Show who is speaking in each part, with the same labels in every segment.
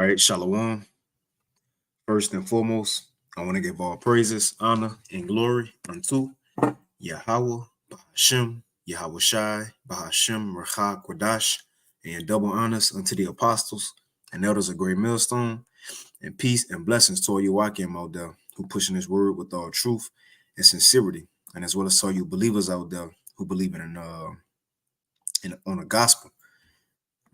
Speaker 1: All right, Shalom. First and foremost, I want to give all praises, honor, and glory unto Yahweh, Bahashem, Yahweh Shai, Bahashem, Rachak, Kwadash, and double honors unto the apostles and elders of Great Millstone, and peace and blessings to all you Wakim out there who pushing this word with all truth and sincerity, and as well as all you believers out there who believe in on the gospel.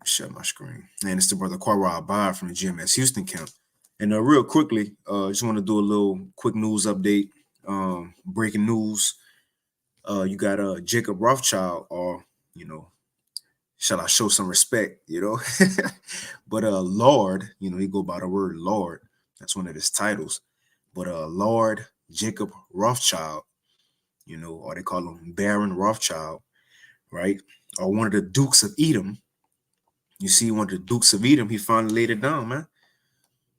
Speaker 1: Share my screen. And it's the brother Kwara Abad from the GMS Houston camp. And real quickly, just want to do a little quick news update. Breaking news. You got Jacob Rothschild, or shall I show some respect, but Lord, he go by the word Lord. That's one of his titles. But Lord Jacob Rothschild, or they call him Baron Rothschild, right? Or one of the Dukes of Edom. You see, one of the Dukes of Edom, he finally laid it down, man.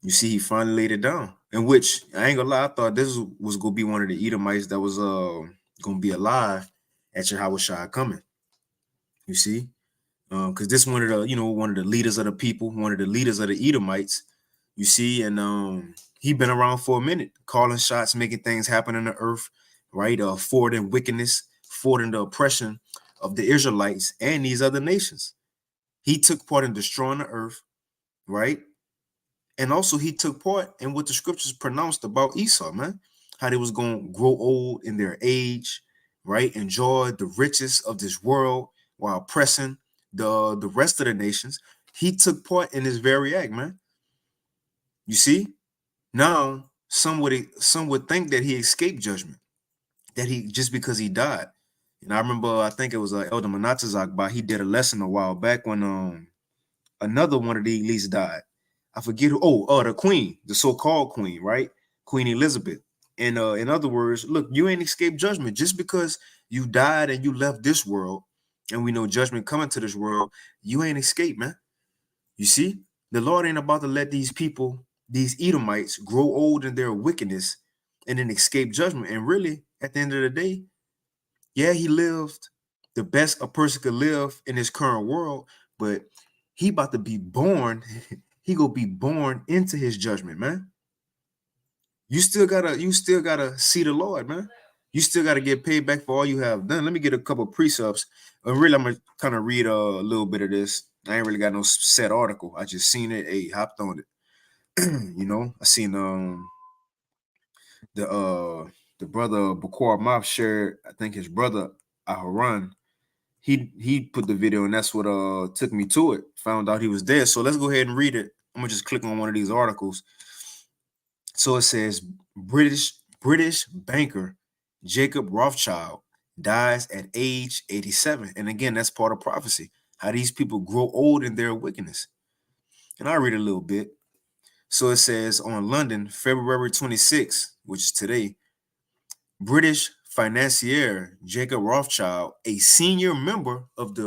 Speaker 1: You see, he finally laid it down. In which, I ain't gonna lie, I thought this was gonna be one of the Edomites that was gonna be alive at Yahweh Shai coming. You see, because this one of the one of the leaders of the people, one of the leaders of the Edomites. You see, and he been around for a minute, calling shots, making things happen in the earth, right? Forwarding wickedness, forwarding the oppression of the Israelites and these other nations. He took part in destroying the earth, right? And also he took part in what the scriptures pronounced about Esau, man. How they was going to grow old in their age, right? Enjoy the riches of this world while oppressing the rest of the nations. He took part in this very act, man. You see? Now, some would think that he escaped judgment, that he just because he died. And I remember, I think it was Elder Manatazak, he did a lesson a while back when another one of the elites died. I forget who. The queen, the so-called queen, right? Queen Elizabeth. And in other words, look, you ain't escaped judgment just because you died and you left this world, and we know judgment coming to this world. You ain't escaped, man. You see, the Lord ain't about to let these people, these Edomites, grow old in their wickedness and then escape judgment. And really, at the end of the day, yeah, he lived the best a person could live in this current world, but he about to be born. He gonna be born into his judgment, man. You still gotta see the Lord, man. You still gotta get paid back for all you have done. Let me get a couple of precepts. Really, I'm gonna kind of read a little bit of this. I ain't really got no set article. I just seen it. Hey, hopped on it. I seen the brother Bakar Mop shared. I think his brother Aharon. He put the video, and that's what took me to it. Found out he was there. So let's go ahead and read it. I'm gonna just click on one of these articles. So it says British banker Jacob Rothschild dies at age 87. And again, that's part of prophecy. How these people grow old in their wickedness. And I read a little bit. So it says on London, February 26, which is today, British financier Jacob Rothschild, a senior member of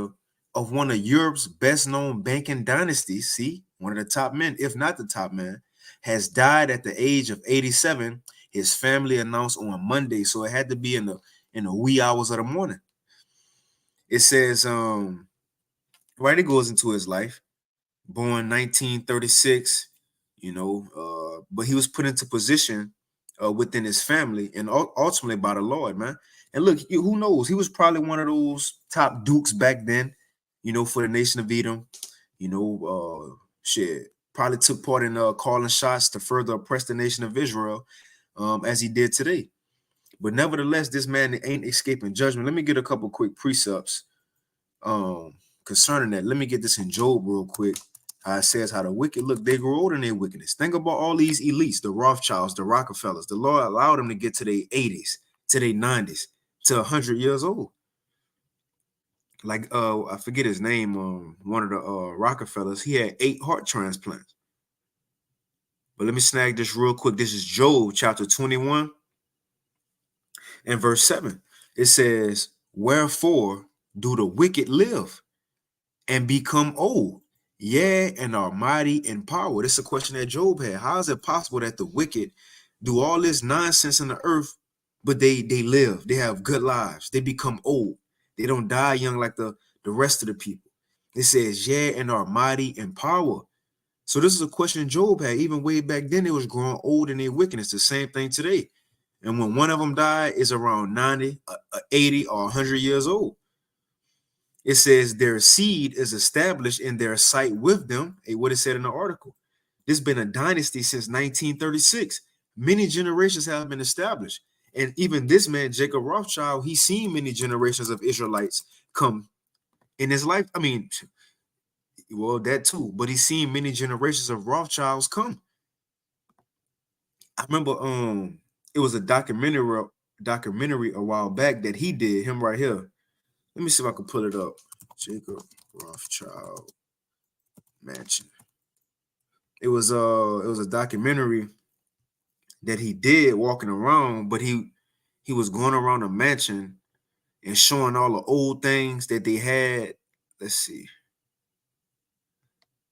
Speaker 1: one of Europe's best-known banking dynasties, see, one of the top men, if not the top man, has died at the age of 87. His family announced on Monday, so it had to be in the wee hours of the morning. It says, right, it goes into his life. Born 1936, but he was put into position within his family and ultimately by the Lord, man. And look, who knows? He was probably one of those top dukes back then, for the nation of Edom. Probably took part in calling shots to further oppress the nation of Israel, as he did today. But nevertheless, this man ain't escaping judgment. Let me get a couple quick precepts concerning that. Let me get this in Job real quick. It says how the wicked look, they grow old in their wickedness. Think about all these elites, the Rothschilds, the Rockefellers. The Lord allowed them to get to their 80s, to their 90s, to 100 years old. Like I forget his name. One of the Rockefellers, he had 8 heart transplants. But let me snag this real quick. This is Job chapter 21 and verse 7. It says, "Wherefore do the wicked live and become old? Yeah, and are mighty in power." This is a question that Job had. How is it possible that the wicked do all this nonsense in the earth, but they live, they have good lives, they become old, they don't die young like the rest of the people? It says, yeah, and are mighty in power. So this is a question Job had. Even way back then, they was growing old in their wickedness. The same thing today. And when one of them died, is around 90, 80, or 100 years old. It says their seed is established in their sight with them. What it said in the article. This has been a dynasty since 1936. Many generations have been established. And even this man, Jacob Rothschild, he's seen many generations of Israelites come in his life. I mean, well, that too, but he's seen many generations of Rothschilds come. I remember it was a documentary a while back that he did, him right here. Let me see if I can pull it up. Jacob Rothschild Mansion. It was a documentary that he did walking around, but he was going around a mansion and showing all the old things that they had. Let's see.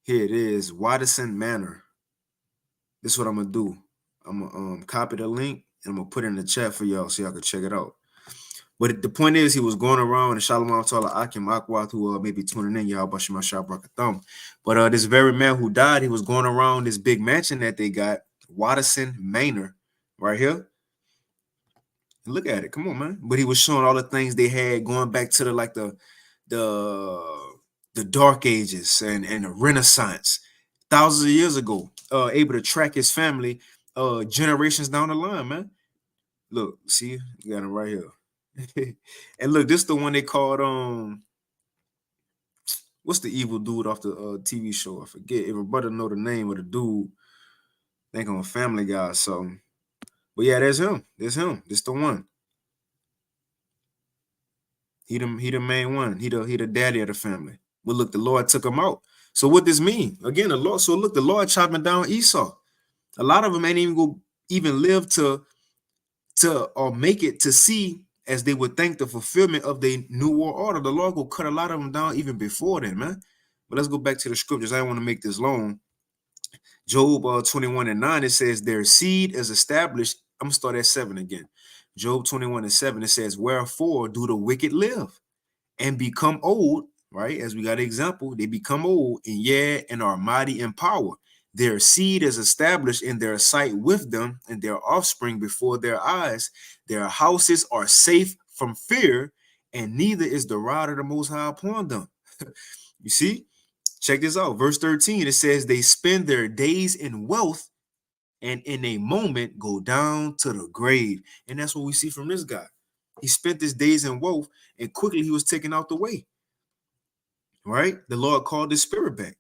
Speaker 1: Here it is, Watterson Manor. This is what I'm gonna do. I'm gonna copy the link and I'm gonna put it in the chat for y'all so y'all can check it out. But the point is, he was going around and Shalom Tala Akim Akwat, who may be tuning in, y'all, Bashima Shabrakatham. But this very man who died, he was going around this big mansion that they got, Watterson Manor, right here. Look at it, come on, man. But he was showing all the things they had going back to the Dark Ages and the Renaissance, thousands of years ago. Able to track his family generations down the line, man. Look, see, you got him right here. And look, this is the one they called what's the evil dude off the TV show? I forget. If my brother know the name of the dude, I think on Family Guy or something. But yeah, there's him. There's him. This the one. He the main one. He the daddy of the family. But look, the Lord took him out. So what this mean? Again, the Lord. So look, the Lord chopping down Esau. A lot of them ain't even live to or make it to see as they would think the fulfillment of the new world order. The Lord will cut a lot of them down even before then, man. But let's go back to the scriptures. I don't want to make this long. Job 21:9, it says their seed is established. I'm gonna start at 7 again. Job 21:7, it says, wherefore do the wicked live and become old, right? As we got an example, they become old and are mighty in power. Their seed is established in their sight with them, and their offspring before their eyes. Their houses are safe from fear, and neither is the rod of the Most High upon them. You see? Check this out. Verse 13, it says, they spend their days in wealth, and in a moment go down to the grave. And that's what we see from this guy. He spent his days in wealth, and quickly he was taken out the way. Right? The Lord called his spirit back.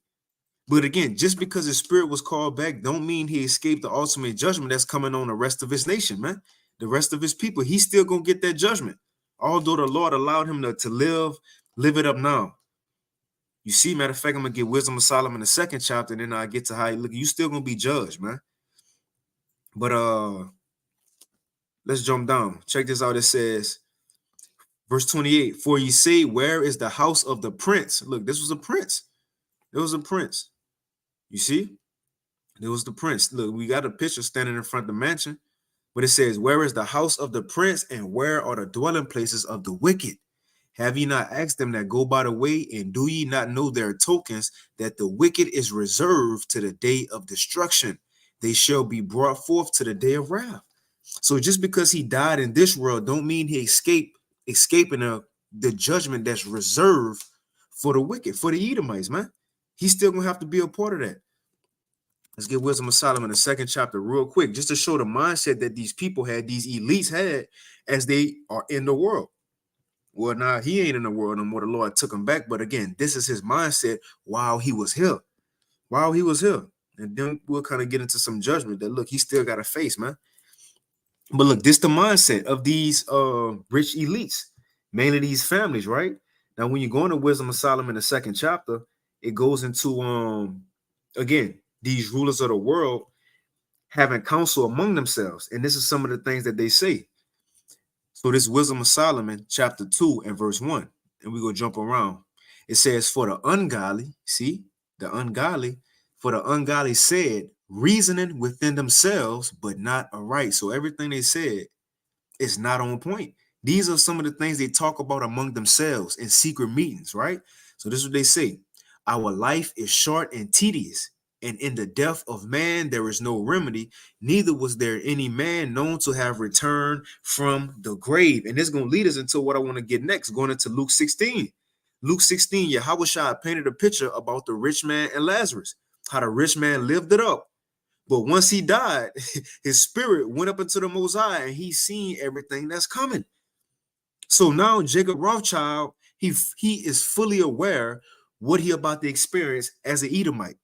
Speaker 1: But again, just because his spirit was called back, don't mean he escaped the ultimate judgment that's coming on the rest of his nation, man. The rest of his people, he's still gonna get that judgment. Although the Lord allowed him to live it up now. You see, matter of fact, I'm gonna get Wisdom of Solomon in the 2nd chapter, and then I get to how you look. You still gonna be judged, man. But let's jump down. Check this out. It says, verse 28, for ye say, where is the house of the prince? Look, this was a prince. There was a prince. You see? There was the prince. Look, we got a picture standing in front of the mansion. But it says, where is the house of the prince, and where are the dwelling places of the wicked? Have ye not asked them that go by the way, and do ye not know their tokens, that the wicked is reserved to the day of destruction? They shall be brought forth to the day of wrath. So just because he died in this world, don't mean he escaping the judgment that's reserved for the wicked, for the Edomites, man. He's still gonna have to be a part of that. Let's get Wisdom of Solomon, the 2nd chapter, real quick, just to show the mindset that these people had, these elites had, as they are in the world. Well, now he ain't in the world no more. The Lord took him back. But again, this is his mindset while he was here. While he was here. And then we'll kind of get into some judgment that, look, he still got to face, man. But look, this the mindset of these rich elites, mainly these families, right? Now, when you go into Wisdom of Solomon, the 2nd chapter, it goes into, again, these rulers of the world having counsel among themselves. And this is some of the things that they say. So this Wisdom of Solomon, chapter 2 and verse 1, and we go jump around. It says, for the ungodly, see, the ungodly, for the ungodly said, reasoning within themselves, but not aright. So everything they said is not on point. These are some of the things they talk about among themselves in secret meetings, right? So this is what they say. Our life is short and tedious. And in the death of man, there is no remedy, neither was there any man known to have returned from the grave. And this is going to lead us into what I want to get next, going into Luke 16. Luke 16, Yahushua painted a picture about the rich man and Lazarus, how the rich man lived it up. But once he died, his spirit went up into the Most High and he seen everything that's coming. So now Jacob Rothschild, he is fully aware what he about to experience as an Edomite.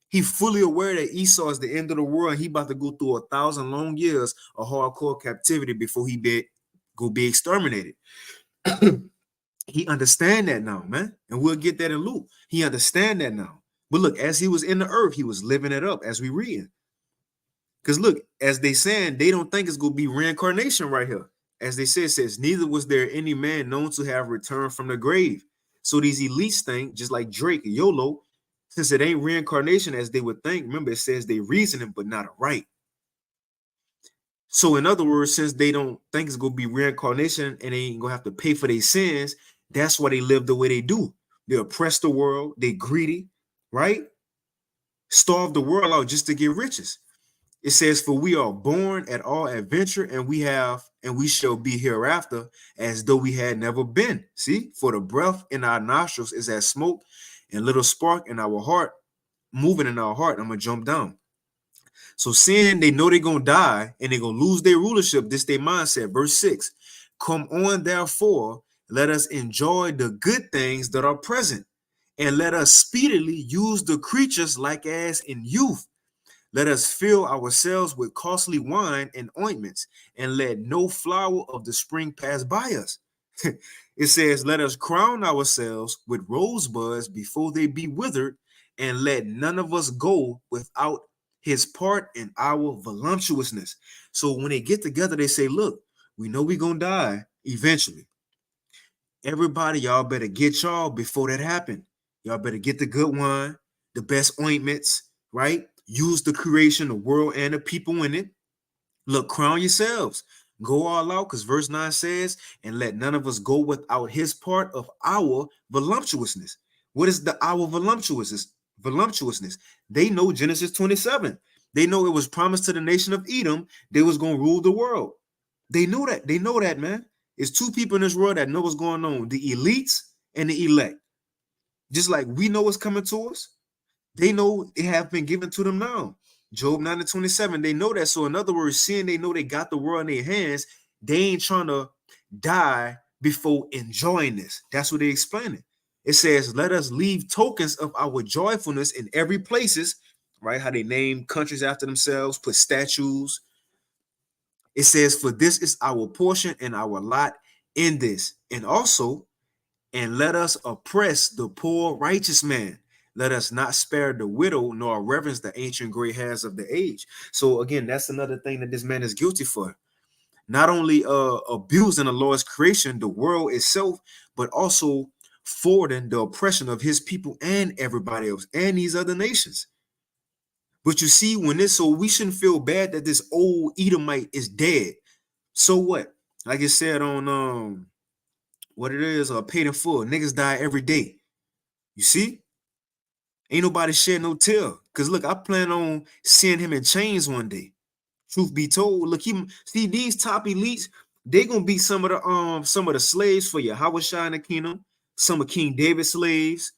Speaker 1: He fully aware that Esau is the end of the world and he about to go through 1,000 long years of hardcore captivity before he be exterminated. He understand that now, man. And we'll get that in Luke. He understand that now. But look, as he was in the earth, he was living it up as we read. Because look, as they saying, they don't think it's going to be reincarnation right here. As they say, it says, neither was there any man known to have returned from the grave. So these elites think, just like Drake and YOLO, since it ain't reincarnation as they would think, remember it says they reasoning, but not right. So in other words, since they don't think it's going to be reincarnation and they ain't going to have to pay for their sins, that's why they live the way they do. They oppress the world, they greedy, right? Starve the world out just to get riches. It says, for we are born at all adventure, and we shall be hereafter as though we had never been. See, for the breath in our nostrils is as smoke, and little spark in our heart, moving in our heart. I'm gonna jump down. So seeing they know they're gonna die and they're gonna lose their rulership, this their mindset. Verse 6. Come on, therefore, let us enjoy the good things that are present, and let us speedily use the creatures like as in youth. Let us fill ourselves with costly wine and ointments, and let no flower of the spring pass by us. It says, let us crown ourselves with rosebuds before they be withered, and let none of us go without his part in our voluptuousness. So when they get together, they say, look, we know we're going to die eventually. Everybody, y'all better get y'all before that happen. Y'all better get the good wine, the best ointments, right? Use the creation, the world, and the people in it. Look, crown yourselves. Go all out, because verse 9 says, and let none of us go without his part of our voluptuousness. What is the our voluptuousness? Voluptuousness. They know Genesis 27. They know it was promised to the nation of Edom they was going to rule the world. They knew that. They know that, man. It's two people in this world that know what's going on, the elites and the elect. Just like we know what's coming to us, they know it have been given to them now. Job 9:27, they know that. So in other words, seeing they know they got the world in their hands, they ain't trying to die before enjoying this. That's what they explaining. It says, let us leave tokens of our joyfulness in every places, right? How they name countries after themselves, put statues. It says, for this is our portion and our lot in this. And also, and let us oppress the poor righteous man. Let us not spare the widow, nor reverence the ancient gray hairs of the age. So again, that's another thing that this man is guilty for. Not only abusing the Lord's creation, the world itself, but also forwarding the oppression of his people and everybody else and these other nations. But you see, so we shouldn't feel bad that this old Edomite is dead. So what? Like it said on what it is, paid in full. Niggas die every day. You see? Ain't nobody shed no tear. Cause look, I plan on seeing him in chains one day. Truth be told, look, see these top elites, they gonna be some of the slaves for Yahushua in the kingdom, some of King David's slaves,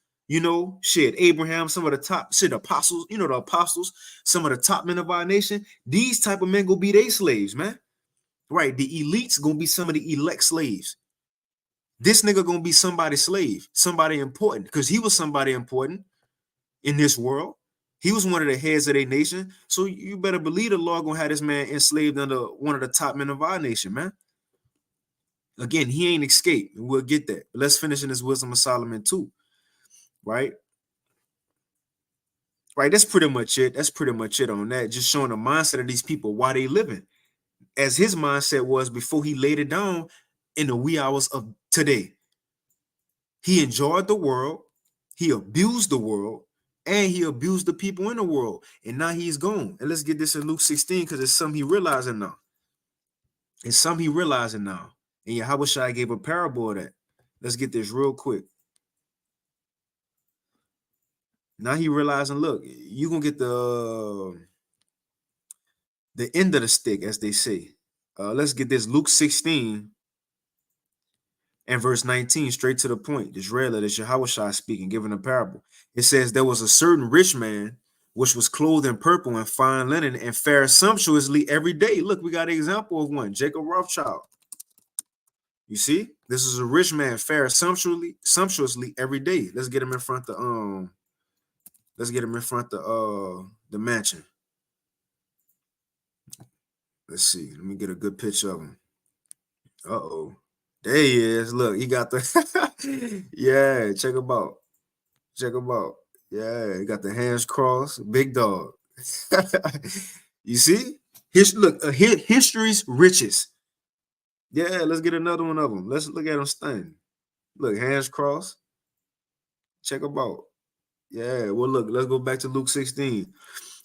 Speaker 1: shit, Abraham, some of the top shit apostles, the apostles, some of the top men of our nation. These type of men gonna be their slaves, man. Right. The elites gonna be some of the elect slaves. This nigga gonna be somebody's slave, somebody important, because he was somebody important in this world. He was one of the heads of their nation. So you better believe the Lord gonna have this man enslaved under one of the top men of our nation, man. Again, he ain't escaped, and we'll get that. But let's finish in this Wisdom of Solomon too, right? Right, that's pretty much it. That's pretty much it on that. Just showing the mindset of these people, why they living, as his mindset was before he laid it down in the wee hours of today. He enjoyed the world, he abused the world, and he abused the people in the world. And now he's gone. And let's get this in Luke 16, because it's something he realizing now. It's something he realizing now. And Yahushua gave a parable of that. Let's get this real quick. Now he realizing, look, you gonna get the end of the stick, as they say. Let's get this Luke 16 and verse 19, straight to the point. This red letter, Yahushua speaking, giving a parable. It says, there was a certain rich man which was clothed in purple and fine linen and fared sumptuously every day. Look, we got an example of one, Jacob Rothschild. You see, this is a rich man fared sumptuously every day. Let's get him in front of the mansion. Let's see. Let me get a good picture of him. Uh-oh. There he is. Look, he got the yeah, check him out. Check him out. Yeah, he got the hands crossed. Big dog. You see? History's riches. Yeah, let's get another one of them. Let's look at him standing. Look, hands crossed. Check him out. Yeah, well, look, let's go back to Luke 16.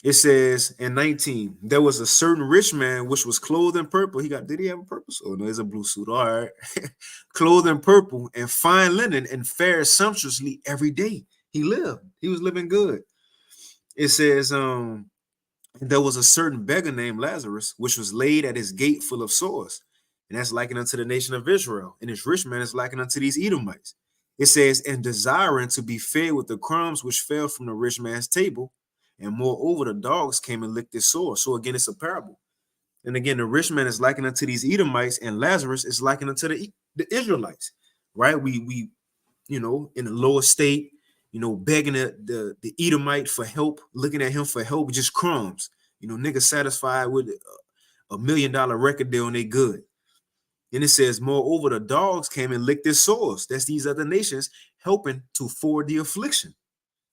Speaker 1: It says in 19, there was a certain rich man which was clothed in purple. Did he have a purpose? Oh, no, it's a blue suit. All right. Clothed in purple and fine linen and fared sumptuously every day. He was living good. It says, there was a certain beggar named Lazarus, which was laid at his gate full of sores. And that's likened unto the nation of Israel. And this rich man is likened unto these Edomites. It says, and desiring to be fed with the crumbs which fell from the rich man's table. And moreover, the dogs came and licked his sores. So again, it's a parable. And again, the rich man is likened unto these Edomites, and Lazarus is likened unto the Israelites, right? We in the lower state, begging the Edomite for help, looking at him for help, just crumbs. Niggas satisfied with $1 million record deal and they good. And it says, moreover, the dogs came and licked his sores. That's these other nations helping to forward the affliction.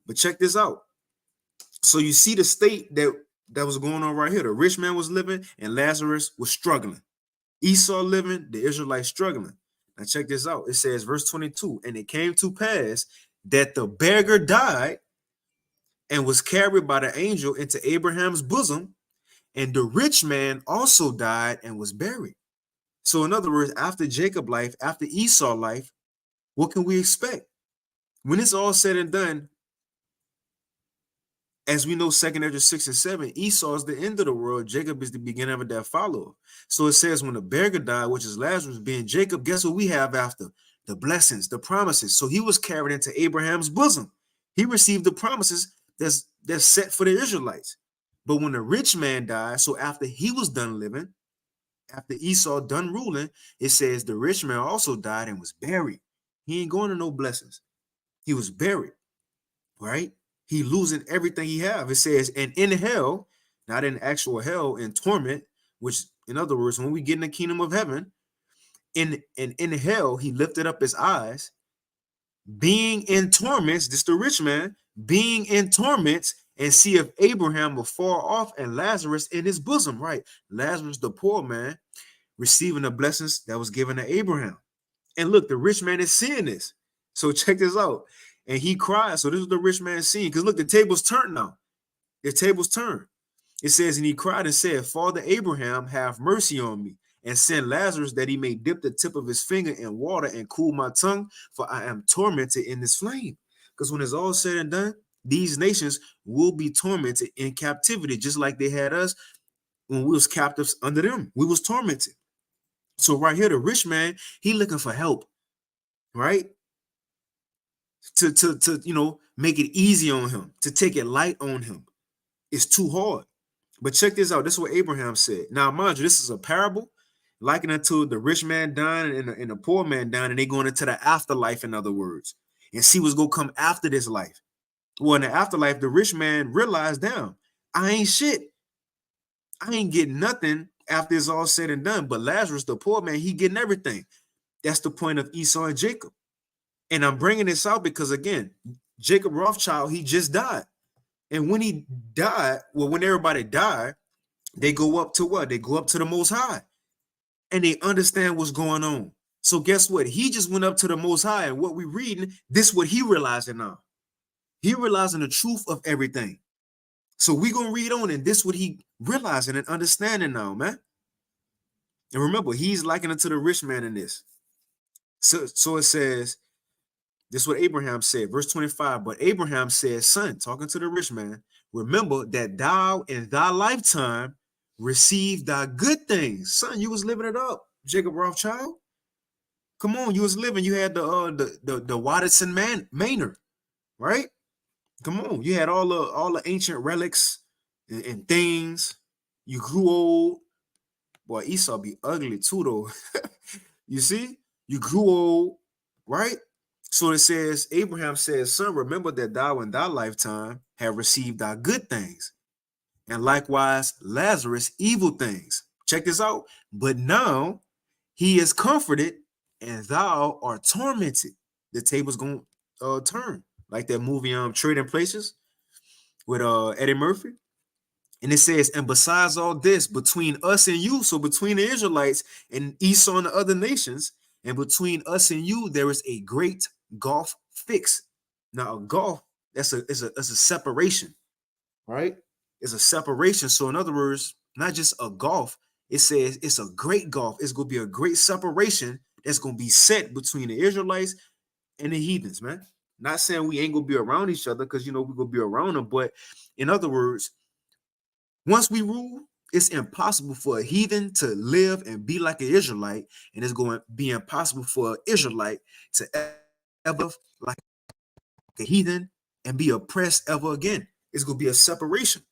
Speaker 1: But check this out. So you see the state that was going on right here. The rich man was living and Lazarus was struggling. Esau living, the Israelites struggling. Now check this out. It says, verse 22, and it came to pass that the beggar died and was carried by the angel into Abraham's bosom, and the rich man also died and was buried. So in other words, after Jacob life, after Esau life, what can we expect? When it's all said and done, as we know, 2nd Ezra 6 and 7, Esau is the end of the world. Jacob is the beginning of it that follow. So it says when the beggar died, which is Lazarus being Jacob, guess what we have after? The blessings, the promises. So he was carried into Abraham's bosom. He received the promises that's set for the Israelites. But when the rich man died, so after he was done living, after Esau done ruling, it says the rich man also died and was buried. He ain't going to no blessings. He was buried, right? He losing everything he have. It says, and in hell, not in actual hell, in torment, which in other words, when we get in the kingdom of heaven, in hell, he lifted up his eyes, being in torments, this the rich man, being in torments, and see if Abraham afar off and Lazarus in his bosom, right? Lazarus, the poor man, receiving the blessings that was given to Abraham. And look, the rich man is seeing this. So check this out. And he cried. So this is the rich man seeing. Because look, the tables turned now. The tables turned. It says, and he cried and said, Father Abraham, have mercy on me, and send Lazarus that he may dip the tip of his finger in water and cool my tongue, for I am tormented in this flame. Because when it's all said and done, these nations will be tormented in captivity, just like they had us when we was captives under them. We was tormented. So right here, the rich man, he looking for help, right? To make it easy on him, to take it light on him. It's too hard. But check this out. This is what Abraham said. Now, mind you, this is a parable likened unto the rich man dying and the poor man dying, and they going into the afterlife, in other words, and see what's going to come after this life. Well, in the afterlife, the rich man realized, damn, I ain't shit. I ain't getting nothing after it's all said and done. But Lazarus, the poor man, he getting everything. That's the point of Esau and Jacob. And I'm bringing this out because, again, Jacob Rothschild, he just died. And when he died, well, when everybody died, they go up to what? They go up to the Most High. And they understand what's going on. So guess what? He just went up to the Most High. And what we're reading, this is what he realizing now. He realizing the truth of everything. So we're going to read on, and this is what he realizing and understanding now, man. And remember, he's likened to the rich man in this. So it says, This is what Abraham said, verse 25. But Abraham said, son, talking to the rich man, remember that thou in thy lifetime received thy good things. Son, you was living it up, Jacob Rothschild. Come on, you was living. You had the Watson Manor, right? Come on, you had all the ancient relics and things. You grew old. Boy, Esau be ugly too, though. You see, you grew old, right? So it says, Abraham says, son, remember that thou in thy lifetime have received thy good things, and likewise Lazarus evil things. Check this out. But now he is comforted, and thou art tormented. The table's gonna turn, like that movie Trading Places with Eddie Murphy. And it says, and besides all this, between us and you, so between the Israelites and Esau and the other nations, and between us and you, there is a great gulf fixed. Now, a gulf, that's a separation, right? It's a separation. So, in other words, not just a gulf, it says it's a great gulf. It's going to be a great separation that's going to be set between the Israelites and the heathens, man. Not saying we ain't going to be around each other, because, we're going to be around them. But in other words, once we rule, it's impossible for a heathen to live and be like an Israelite, and it's going to be impossible for an Israelite to ever like a heathen and be oppressed ever again. It's going to be a separation.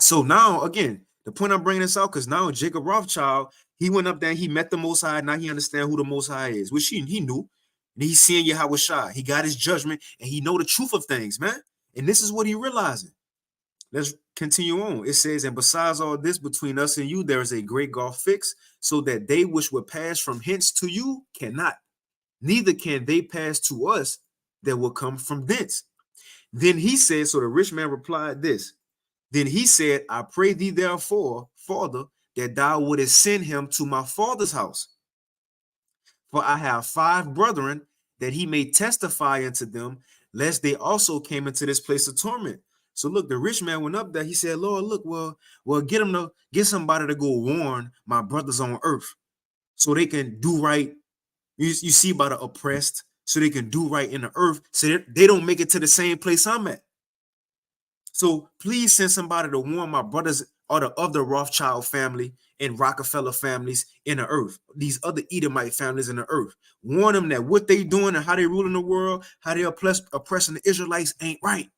Speaker 1: So now, again, the point I'm bringing this out, because now Jacob Rothschild, he went up there and he met the Most High. Now he understands who the Most High is, which he knew. And he's seeing Yahweh Shai. He got his judgment, and he know the truth of things, man. And this is what he realizing. Let's continue on. It says, and besides all this, between us and you, there is a great gulf fixed, so that they which will pass from hence to you cannot, neither can they pass to us that will come from thence. Then he said, so the rich man replied this. Then he said, I pray thee therefore, Father, that thou wouldest send him to my father's house. For I have 5 brethren, that he may testify unto them, lest they also came into this place of torment. So look, the rich man went up there. He said, Lord, look, well, get somebody to go warn my brothers on earth, so they can do right. You see, by the oppressed, so they can do right in the earth, so that they don't make it to the same place I'm at. So please send somebody to warn my brothers or the other Rothschild family and Rockefeller families in the earth, these other Edomite families in the earth. Warn them that what they doing and how they ruling the world, how they oppressing the Israelites ain't right.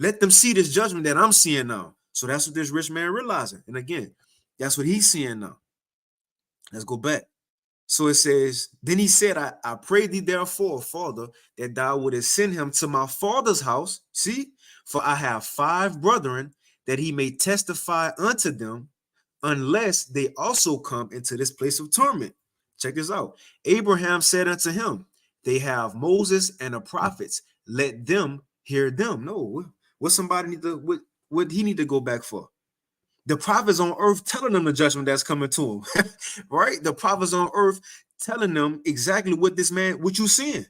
Speaker 1: Let them see this judgment that I'm seeing now. So that's what this rich man realizing. And again, that's what he's seeing now. Let's go back. So it says, then he said, I pray thee therefore, Father, that thou wouldest send him to my father's house. See, for I have 5 brethren, that he may testify unto them, unless they also come into this place of torment. Check this out. Abraham said unto him, they have Moses and the prophets. Let them hear them. No, what somebody need to, what he need to go back for? The prophets on earth telling them the judgment that's coming to him, right? The prophets on earth telling them exactly what you seeing.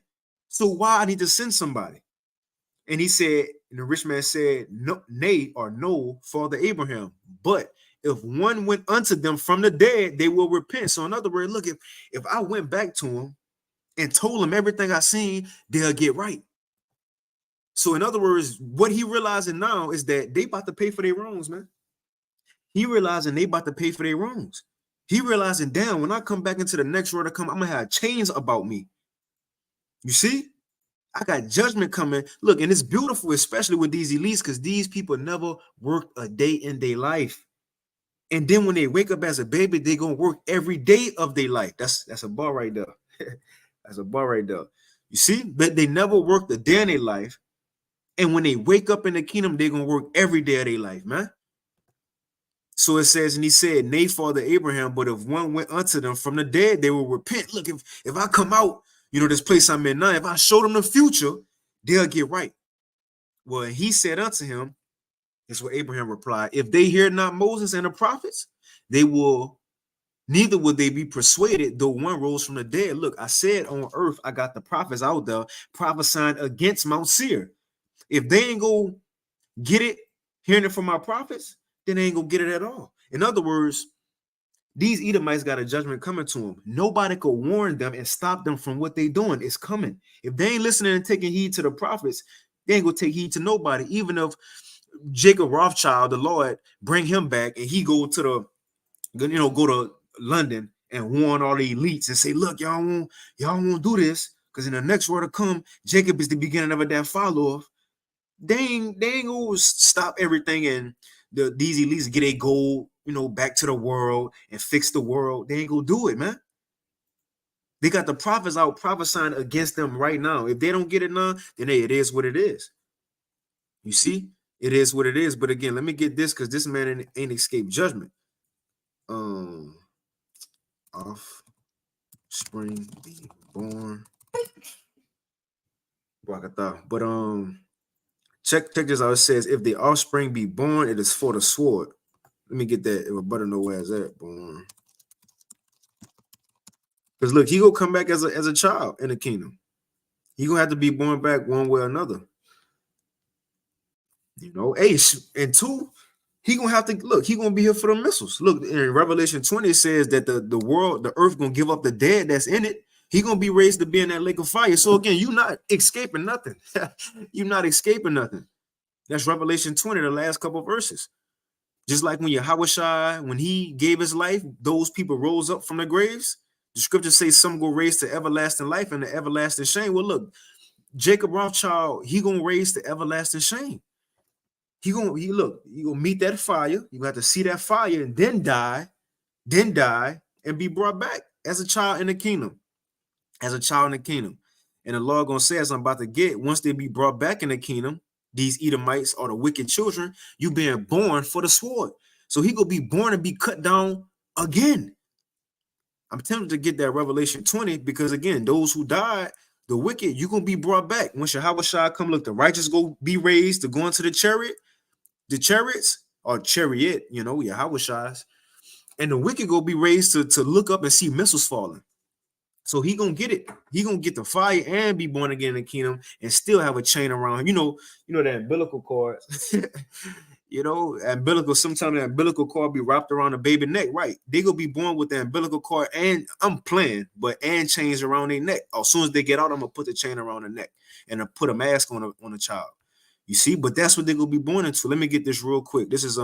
Speaker 1: So why I need to send somebody? And he said, and the rich man said, no, nay, or no, Father Abraham. But if one went unto them from the dead, they will repent. So in other words, look, if I went back to him and told him everything I seen, they'll get right. So in other words, what he realizing now is that they about to pay for their wrongs, man. He realizing they about to pay for their wrongs. He realizing, damn, when I come back into the next world to come, I'm gonna have chains about me. You see, I got judgment coming. Look, and it's beautiful, especially with these elites, because these people never worked a day in their life. And then when they wake up as a baby, they gonna work every day of their life. That's a bar right there. That's a bar right there. You see, but they never worked a day in their life. And when they wake up in the kingdom, they're gonna work every day of their life, man. So it says, and he said, nay, Father Abraham, but if one went unto them from the dead, they will repent. Look, if I come out, this place I'm in now, if I show them the future, they'll get right. Well, he said unto him, that's what Abraham replied, if they hear not Moses and the prophets, neither would they be persuaded, though one rose from the dead. Look, I said on earth, I got the prophets out there prophesying against Mount Seir. If they ain't go get it, hearing it from my prophets, then they ain't gonna get it at all. In other words, These Edomites got a judgment coming to them. Nobody could warn them and stop them from what they're doing. It's coming. If they ain't listening and taking heed to the prophets, they ain't gonna take heed to nobody. Even if Jacob Rothschild, the Lord, bring him back and he go to go to London and warn all the elites and say, look, y'all won't do this, because in the next world to come, Jacob is the beginning of a damn fall off. They ain't gonna stop everything and these elites get a gold, back to the world and fix the world. They ain't gonna do it, man. They got the prophets out prophesying against them right now. If they don't get it now, then hey, it is what it is. You see, it is what it is. But again, let me get this, because this man ain't escaped judgment. Offspring be born. But check this out. It says, if the offspring be born, it is for the sword. Let me get that. If a brother know where it's at, born. Because look, he gonna come back as a child in the kingdom. He gonna have to be born back one way or another. And two, he gonna have to look. He gonna be here for the missiles. Look, in Revelation 20 it says that the earth gonna give up the dead that's in it. He gonna be raised to be in that lake of fire. So again, you're not escaping nothing. You're not escaping nothing. That's Revelation 20, the last couple of verses. Just like when Yahushua, when he gave his life, those people rose up from the graves. The scriptures say some go raised to everlasting life and the everlasting shame. Well, look, Jacob Rothschild, he gonna raise to everlasting shame. He gonna meet that fire. You got to see that fire and then die, and be brought back as a child in the kingdom. As a child in the kingdom. And the Lord gonna say, as I'm about to get, once they be brought back in the kingdom, these Edomites are the wicked children, you being born for the sword. So he gonna be born and be cut down again. I'm tempted to get that Revelation 20, because again, those who died, the wicked, you're gonna be brought back. When Yahushua come, look, the righteous go be raised to go into the chariots or chariot, Yahushua's, and the wicked go be raised to look up and see missiles falling. So he gonna get it. He gonna get the fire and be born again in the kingdom and still have a chain around him. You know that umbilical cord. Sometimes the umbilical cord be wrapped around the baby neck, right? They gonna be born with the umbilical cord, and I'm playing, and chains around their neck. As soon as they get out, I'm gonna put the chain around the neck and put a mask on a child. You see, but that's what they're gonna be born into. Let me get this real quick. This is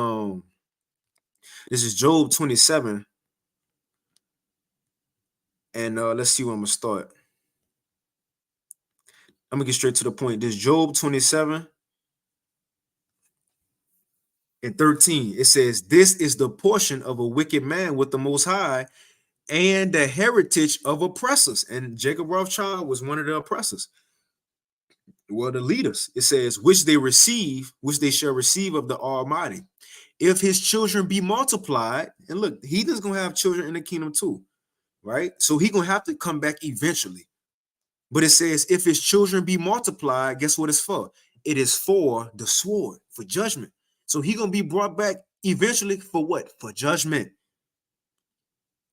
Speaker 1: Job 27. And let's see where I'm gonna start. I'm gonna get straight to the point. This Job 27 and 13. It says, this is the portion of a wicked man with the Most High, and the heritage of oppressors. And Jacob Rothschild was one of the oppressors. Well, the leaders. It says, which they shall receive of the Almighty. If his children be multiplied, and look, he's gonna have children in the kingdom too, right? So he gonna have to come back eventually. But it says, if his children be multiplied, guess what it's for? It is for the sword, for judgment. So he gonna be brought back eventually for what? For judgment.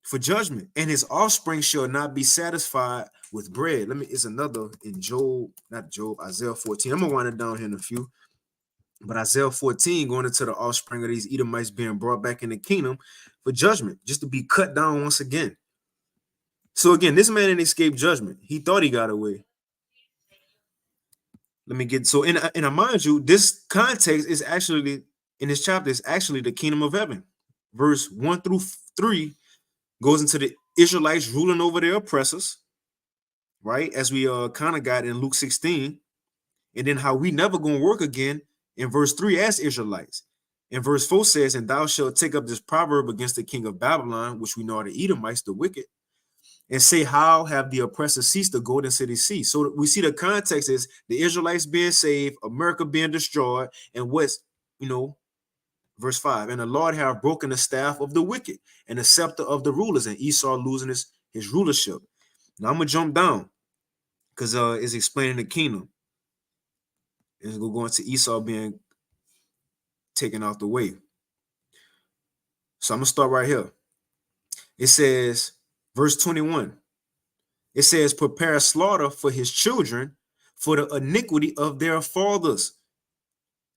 Speaker 1: For judgment. And his offspring shall not be satisfied with bread. It's another in Isaiah 14. I'm gonna wind it down here in a few. But Isaiah 14 going into the offspring of these Edomites being brought back in the kingdom for judgment, just to be cut down once again. So again, this man didn't escape judgment. He thought he got away. Let me get and mind you, this context is actually in this chapter is actually the kingdom of heaven. Verse 1 through 3 goes into the Israelites ruling over their oppressors, right? As we kind of got in Luke 16, and then how we never gonna work again in verse 3 as Israelites. And verse 4 says, and thou shalt take up this proverb against the king of Babylon, which we know are the Edomites, the wicked, and say, how have the oppressors ceased, the golden city ceased? So we see the context is the Israelites being saved, America being destroyed, and verse 5, and the Lord have broken the staff of the wicked and the scepter of the rulers, and Esau losing his rulership. Now I'm gonna jump down because it's explaining the kingdom. And we're going to Esau being taken off the way. So I'm gonna start right here. It says, verse 21. It says, prepare slaughter for his children for the iniquity of their fathers,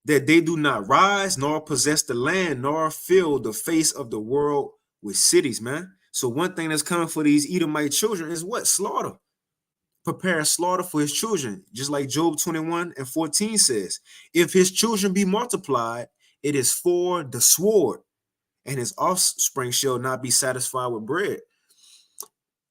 Speaker 1: that they do not rise nor possess the land nor fill the face of the world with cities, man. So one thing that's coming for these Edomite children is what? Slaughter. Prepare slaughter for his children, just like Job 21:14 says. If his children be multiplied, it is for the sword, and his offspring shall not be satisfied with bread.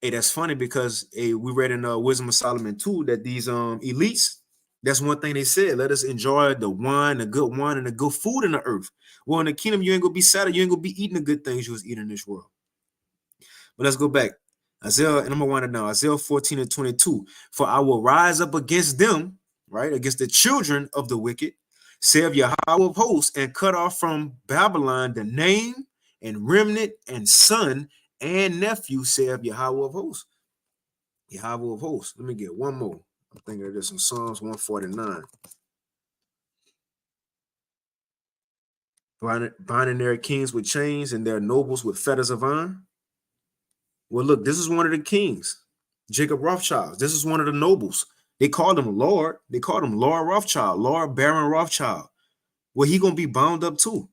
Speaker 1: Hey, that's funny because we read in Wisdom of Solomon too that these elites, that's one thing they said. Let us enjoy the wine, the good wine, and the good food in the earth. Well, in the kingdom, you ain't gonna be satisfied. You ain't gonna be eating the good things you was eating in this world. But let's go back. Isaiah, and I'm gonna wind it down. Isaiah 14:22. For I will rise up against them, right? Against the children of the wicked, saith Yahweh of hosts, and cut off from Babylon the name and remnant and son and nephew, saith Yahweh of hosts. Yahweh of hosts. Let me get one more. I'm thinking of this in Psalms 149. Binding their kings with chains and their nobles with fetters of iron. Well, look, this is one of the kings, Jacob Rothschild. This is one of the nobles. They called him Lord. They called him Lord Rothschild, Lord Baron Rothschild. Well, he gonna be bound up too.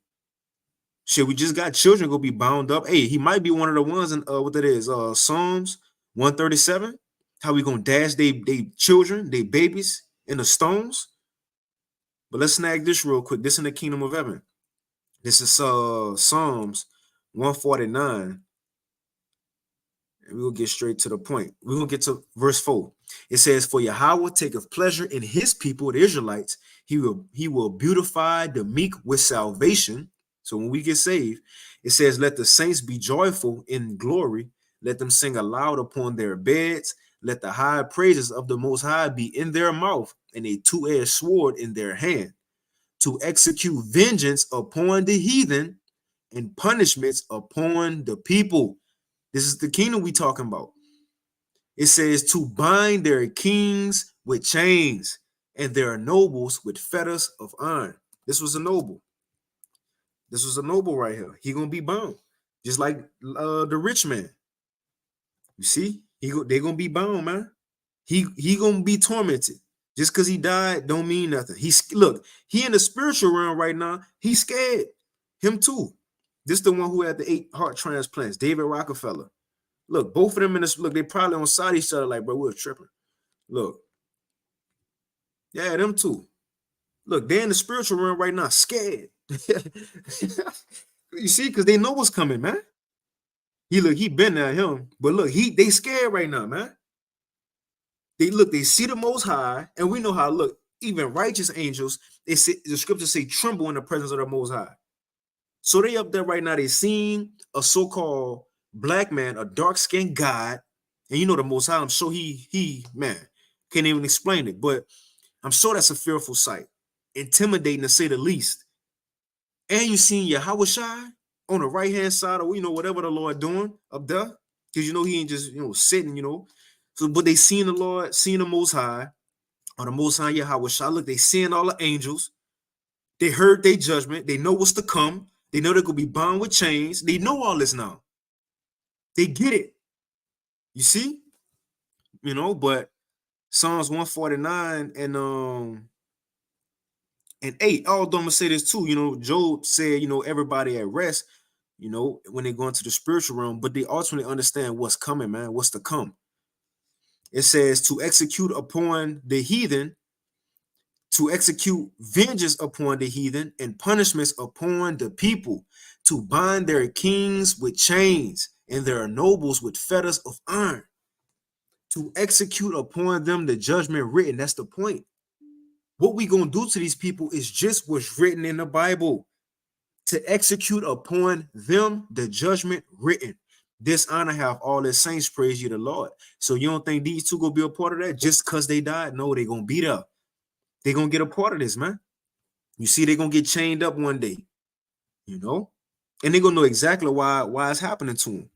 Speaker 1: Shit, we just got children gonna be bound up. Hey, he might be one of the ones in what that is, Psalms 137. How we gonna dash they children, they babies in the stones? But let's snag this real quick. This in the kingdom of heaven. This is Psalms 149. And we'll get straight to the point. We're going to get to verse 4. It says, for Yahweh taketh pleasure in his people, the Israelites. He will beautify the meek with salvation. So when we get saved, it says, let the saints be joyful in glory. Let them sing aloud upon their beds. Let the high praises of the Most High be in their mouth and a two-edged sword in their hand, to execute vengeance upon the heathen and punishments upon the people. This is the kingdom we talking about. It says to bind their kings with chains and their nobles with fetters of iron. This was a noble. This was a noble right here. He gonna be bound, just like the rich man. You see, they gonna be bound, man. He gonna be tormented. Just because he died don't mean nothing. Look, he in the spiritual realm right now. He's scared. Him too. This the one who had the 8 heart transplants, David Rockefeller. Look, both of them in this, look, they probably on side each other like, bro, we're tripping. Look. Yeah, them too. Look, they're in the spiritual realm right now, scared. You see, because they know what's coming, man. He been at him, but look, they scared right now, man. They see the Most High, and we know how, look, even righteous angels, the scriptures say tremble in the presence of the Most High. So they up there right now, they seen a so-called black man, a dark-skinned God, and you know the Most High, I'm sure he man, can't even explain it, but I'm sure that's a fearful sight, intimidating to say the least. And you seen Yahweh Shai on the right-hand side of, whatever the Lord doing up there, because he ain't just, sitting, So, but they seen the Lord, seen the Most High, or the Most High Yahweh Shai. Look, they seeing all the angels. They heard their judgment. They know what's to come. They know they're going to be bound with chains. They know all this now. They get it. You see? But Psalms 149 and 8, although I'm going to say this too, Job said, everybody at rest, when they go into the spiritual realm, but they ultimately understand what's coming, man, what's to come. It says to execute upon the heathen, to execute vengeance upon the heathen and punishments upon the people, to bind their kings with chains and their nobles with fetters of iron, to execute upon them the judgment written. That's the point. What we gonna do to these people is just what's written in the Bible, to execute upon them the judgment written. This honor have all the saints praise you the Lord. So you don't think these two gonna be a part of that just because they died? No, they gonna be there. They're going to get a part of this, man. You see, they're going to get chained up one day, and they're going to know exactly why it's happening to them.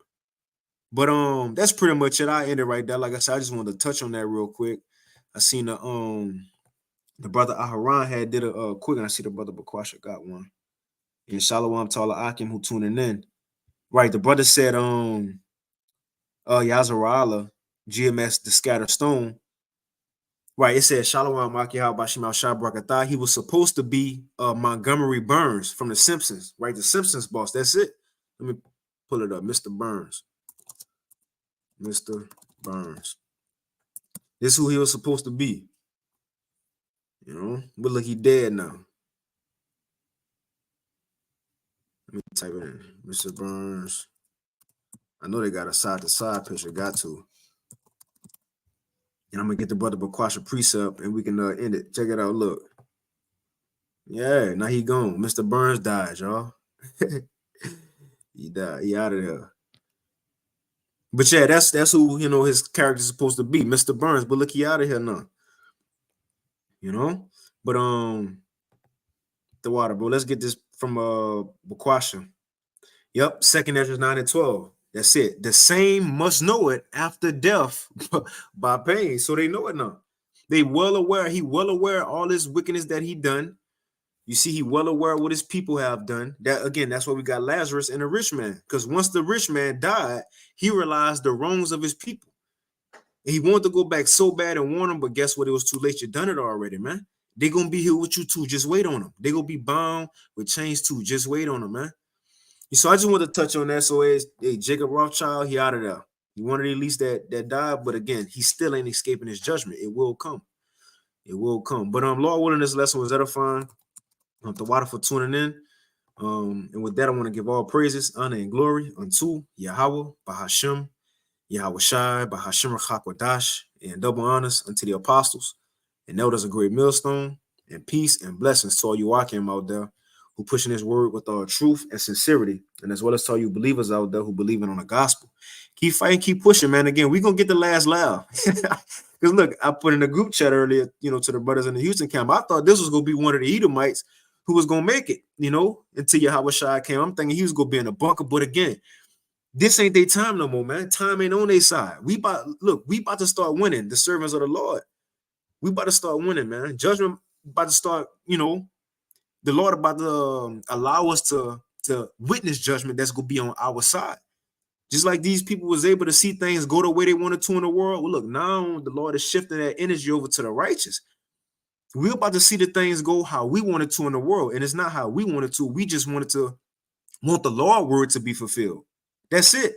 Speaker 1: But that's pretty much it. I ended right there. Like I said, I just wanted to touch on that real quick. I seen the brother Aharon had did a quick, and I see the brother Bakwasha got one. And Shalom Tala Akim who tuning in. Right, the brother said Yazarala, GMS the scattered stone. Right, it says Shalom Makihal Bashim Al-Shabrakatah. He was supposed to be Montgomery Burns from The Simpsons, right? The Simpsons boss. That's it. Pull it up. Mr. Burns. Mr. Burns. This is who he was supposed to be. You know? But look, he dead now. Let me type it in. Mr. Burns. I know they got a side-to-side picture. Got to. And I'm going to get the brother Bakwasha precept, and we can end it. Check it out. Look. Yeah, now he gone. Mr. Burns died, y'all. He died. He out of there. But yeah, that's who, you know, his character's supposed to be, Mr. Burns. But look, he out of here now. You know? But the water, bro. Let's get this from Bakwasha. Yep, 2nd Ezra 9 and 12. That's it. The same must know it after death by pain. So they know it now. They well aware. He well aware of all this wickedness that he done. You see, he well aware of what his people have done. That again, that's why we got Lazarus and the rich man. Because once the rich man died, he realized the wrongs of his people. And he wanted to go back so bad and warn them, but guess what? It was too late. You done it already, man. They gonna be here with you too. Just wait on them. They gonna be bound with chains too. Just wait on them, man. So I just want to touch on that. So hey, Jacob Rothschild, he out of there. He wanted to release that died, but again, he still ain't escaping his judgment. It will come. It will come. But Lord willing, this lesson was edifying. The water for tuning in. And with that, I want to give all praises, honor, and glory unto Yahweh, Bahashem, Yahweh Shai, Bahashem Rachakwadash, and double honors unto the apostles and elders of Great Millstone, and peace and blessings to all you Akim out there who pushing his word with all truth and sincerity, and as well as to all you believers out there who believing on the gospel. Keep fighting, keep pushing, man. Again, we're going to get the last laugh. Because look, I put in a group chat earlier, you know, to the brothers in the Houston camp. I thought this was going to be one of the Edomites who was going to make it, you know, until Yahweh Shai came. I'm thinking he was going to be in a bunker. But again, this ain't their time no more, man. Time ain't on their side. We about to start winning, the servants of the Lord. We about to start winning, man. Judgment about to start, you know, the Lord about to allow us to witness judgment that's going to be on our side. Just like these people was able to see things go the way they wanted to in the world. Well, look, now the Lord is shifting that energy over to the righteous. We're about to see the things go how we wanted to in the world. And it's not how we wanted to. We just want the Lord's word to be fulfilled. That's it.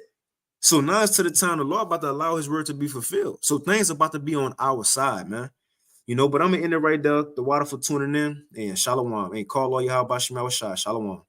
Speaker 1: So now it's to the time the Lord about to allow his word to be fulfilled. So things about to be on our side, man. You know, but I'm going to end it right there. The water for tuning in. And shalom. And call all Yahweh Bashim Shai. Shalom.